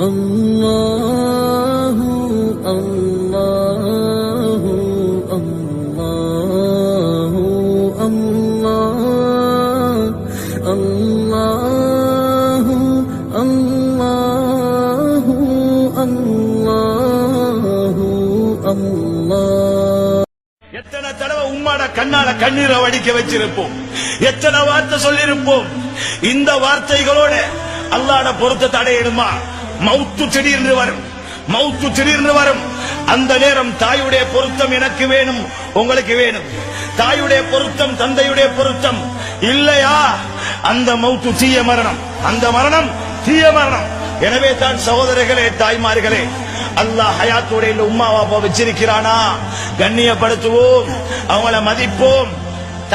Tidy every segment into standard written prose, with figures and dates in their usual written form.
அல்லாஹு அல்லாஹு அல்லாஹு அல்லாஹ் அல்லாஹு அல்லாஹு அல்லாஹு அல்லாஹ். எத்தனை தடவை உம்மாட கண்ணால கண்ணீரை வடிக்க வச்சிருப்போம், எத்தனை வார்த்தை சொல்லிருப்போம். இந்த வார்த்தைகளோட அல்லாஹ்ட பொருத்தத்தை அடையிடுமா? மௌத்து திடீர்னு வரும், மௌத்து திடீர்னு வரும். அந்த நேரம் தாயுடைய பொருத்தம் எனக்கு வேணும், உங்களுக்கு வேணும். தாயுடைய பொருத்தம், தந்தையுடைய பொருத்தம் இல்லையா, அந்த மௌத்து தீய மரணம், அந்த மரணம் தீய மரணம். எனவே தான் சகோதரர்களே, தாய்மார்களே, அல்லாஹ் ஹயாத்தோட இந்த உம்மா வாப்பா வச்சிருக்கிறானா, கண்ணியப்படுத்துவோம், அவங்கள மதிப்போம்.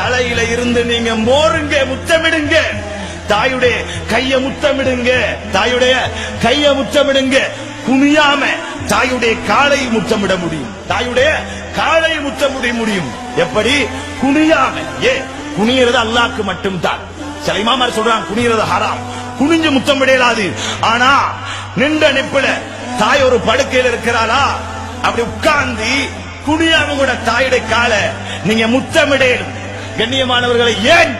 தலையில இருந்து நீங்க மோருங்க, முத்தமிடுங்க, தாயுடைய கைய முத்தமிடுங்க, தாயுடைய கைய முத்தமிடுங்க. குனியாம தாயுடைய காலை முத்தமிட முடியும், தாயுடைய காலை முத்தமிட முடியும். எப்படி? குனியாம. குனியறது அல்லாஹ்க்கு மட்டும் தான். சில இமாமர் சொல்றாங்க குனியறது ஹராம், குனிஞ்சு முத்தமிடலாது. ஆனா நின்ற நிப்பில தாய் ஒரு படுக்கையில் இருக்கிறாளா, அப்படி உட்கார்ந்து குனியாம கூட தாயுடைய காலை நீங்க முத்தமிடலும். கண்ணியமானவர்களை, ஏன்?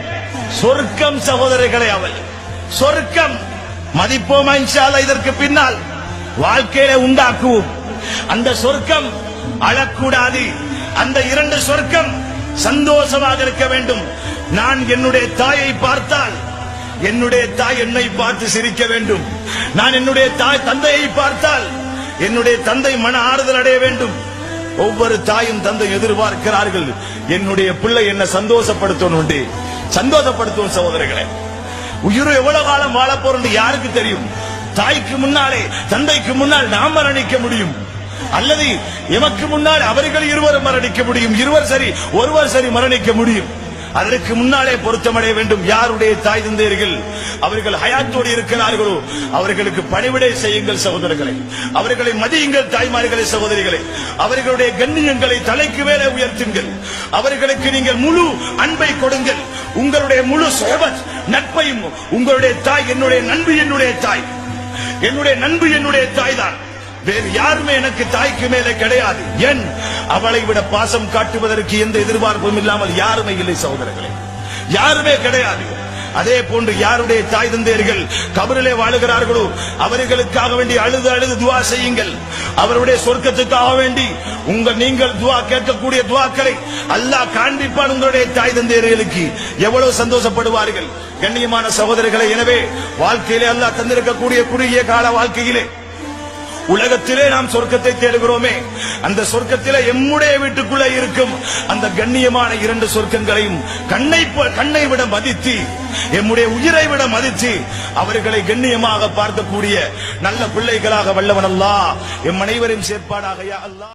சொர்க்கம் சகோதரர்களை, அவள் சொர்க்கம். மதிப்போமா இன்ஷா அல்லாஹ்? இதற்கு பின்னால் வாழ்க்கையில உண்டாக்குவோம். அந்த சொர்க்கம் அழக்கூடாது, அந்த இரண்டு சொர்க்கம் சந்தோஷமாக இருக்க வேண்டும். நான் என்னுடைய தாயை பார்த்தால் என்னுடைய தாய் என்னை பார்த்து சிரிக்க வேண்டும். நான் என்னுடைய தாய் தந்தையை பார்த்தால் என்னுடைய தந்தை மன ஆறுதல் அடைய வேண்டும். ஒவ்வொரு தாயும் தந்தை எதிர்பார்க்கிறார்கள், என்னுடைய பிள்ளை என்ன சந்தோஷப்படுத்தணும், சந்தோஷப்படுத்தும். சகோதரர்களே, உயிர் எவ்வளவு காலம் வாழ போறோம் யாருக்கு தெரியும்? தாய்க்கு முன்னாலே, தந்தைக்கு முன்னால் நாம் மரணிக்க முடியும், அல்லது எமக்கு முன்னால் அவர்கள் இருவர் மரணிக்க முடியும், இருவர் சரி ஒருவர் சரி மரணிக்க முடியும். அதற்கு முன்னாலே பொருத்தமடைய வேண்டும். யாருடைய தாய் தந்தையர்கள் அவர்கள் ஹயாத்தோடு இருக்கிறார்களோ அவர்களுக்கு பணிவிடை செய்யுங்கள் சகோதரர்களை, அவர்களை மதியுங்கள் தாய்மார்களே, சகோதரிகளை. அவர்களுடைய கண்ணியங்களை தலைக்கு மேலே உயர்த்துங்கள், அவர்களுக்கு நீங்கள் முழு அன்பை கொடுங்கள். உங்களுடைய முழு சோபத் நட்பையும் உங்களுடைய தாய், என்னுடைய நண்பு என்னுடைய தாய், என்னுடைய நண்பு என்னுடைய தாய் தான். வேறு யாருமே எனக்கு தாய்க்கு மேலே கிடையாது. ஏன்? அவளை விட பாசம் காட்டுவதற்கு எந்த எதிர்பார்ப்பும் இல்லாமல் யாருமே இல்லை சகோதரர்களே, யாருமே கிடையாது. அதே போன்று யாருடைய தாய் தந்தையர்கள் கபரிலே வாழுகிறார்களோ அவர்களுக்காக வேண்டி அழுது அழுது துவா செய்யுங்கள். அவருடைய சொர்க்கத்துக்காக வேண்டி நீங்கள் துவா கேட்கக்கூடிய துவாக்களை அல்லாஹ் காண்பிப்பான். உங்களுடைய தாய் தந்தையர்களுக்கு எவ்வளவு சந்தோஷப்படுவார்கள். கண்ணியமான சகோதரர்களை, எனவே வாழ்க்கையிலே அல்லாஹ் தந்திருக்கக்கூடிய குறுகிய கால வாழ்க்கையிலே உலகத்திலே நாம் சொர்க்கத்தை தேடுகிறோமே, அந்த சொர்க்கத்திலே எம்முடைய வீட்டுக்குள்ளே இருக்கும் அந்த கண்ணியமான இரண்டு சொர்க்கங்களையும் கண்ணை விட மதித்து, எம்முடைய உயிரை விட மதித்து அவர்களை கண்ணியமாக பார்க்கக்கூடிய நல்ல பிள்ளைகளாக வல்லவன் அல்லாஹ் எம் அனைவரையும் சேர்ப்பானாக யா அல்லாஹ்.